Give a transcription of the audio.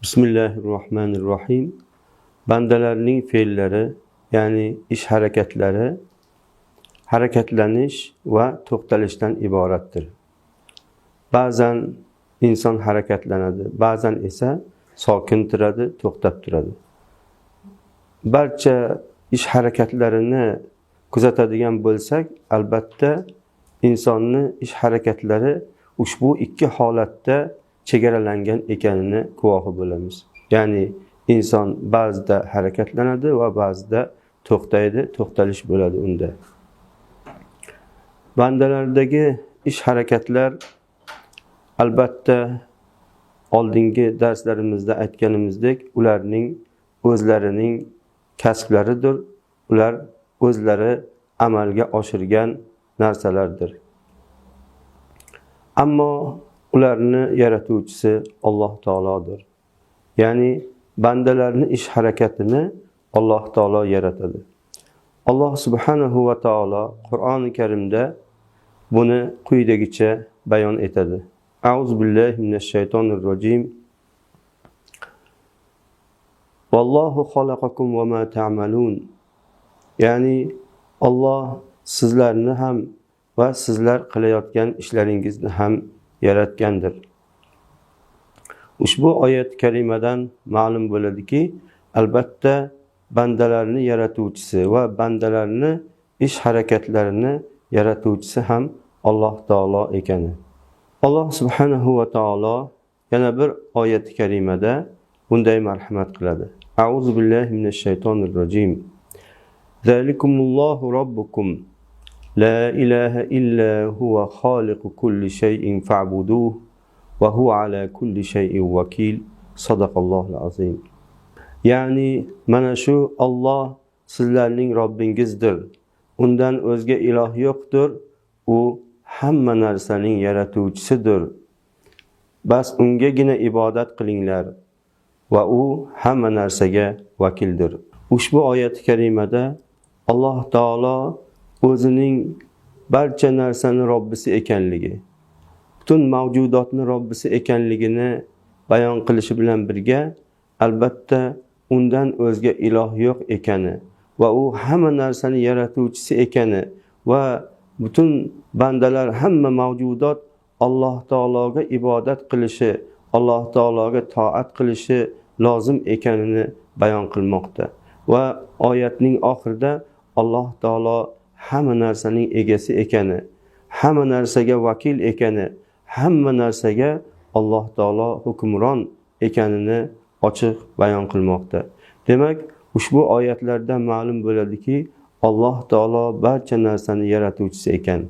Bismillahirrahmanirrahim. Bandalarning fe'llari, ya'ni ish harakatlari, harakatlanish va to'xtalishdan iboratdir. Ba'zan inson harakatlanadi, ba'zan esa sokin turadi, to'xtab turadi. Barcha ish harakatlarini kuzatadigan bo'lsak, albatta insonni ish harakatlari ushbu ikki holatda chegaralangan ekanini guvohi bo'lamiz. Ya'ni inson ba'zida harakatlanadi va ba'zida to'xtaydi, to'xtalish bo'ladi unda. Bandalardagi ish harakatlar albatta oldingi darslarimizda aytganimizdek, ularning o'zlarining kasblaridir. Ular o'zlari amalga oshirgan narsalardir. Ammo ularni yaratuvchisi Alloh taolodir. Ya'ni bandalarning ish harakatini Alloh taolo yaratadi. Alloh subhanahu va taolo Qur'oni Karimda buni quyidagicha bayon etadi. A'udzu billahi minash shaytonir rojim. Vallohu xalaqakum va ma ta'malun. Ya'ni Alloh sizlarni ham va sizlar qilayotgan ishlaringizni ham yaratgandir. Ushbu oyat karimadan ma'lum bo'ladiki, albatta bandalarni yaratuvchisi va bandalarni ish harakatlarini yaratuvchisi ham Alloh taolo ekani. Alloh subhanahu va taolo yana bir oyat karimada bunday marhamat qiladi. A'udzu billahi minash shaytonir rojim. Zalikumullohu robbukum la ilaha illa huwa xoliqu kulli shay'in fa'buduhu va huwa ala kulli shay'in vakil. Sadaqallohul azim. Ya'ni mana shu Alloh sizlarning Robbingizdir. Undan o'zga iloh yo'qdir. U hamma narsaning yaratuvchisidir. Bas ungagina ibodat qilinglar va u hamma narsaga vakildir. Ushbu oyat karimada Alloh taolo o'zining barcha narsani Robbisi ekanligi, butun mavjudotni Robbisi ekanligini bayon qilishi bilan birga, albatta undan o'zga iloh yo'q ekani va u hamma narsani yaratuvchisi ekani va butun bandalar, hamma mavjudot Alloh taologa ibodat qilishi, Alloh taologa toat qilishi lozim ekanini bayon qilmoqda. Va oyatning oxirida Alloh taolo hamma narsaning egasi ekani, hamma narsaga vakil ekani, hamma narsaga Alloh taolo hukmron ekanini ochiq bayon qilmoqda. Demak, ushbu oyatlardan ma'lum bo'ladiki, Alloh taolo barcha narsani yaratuvchisi ekan.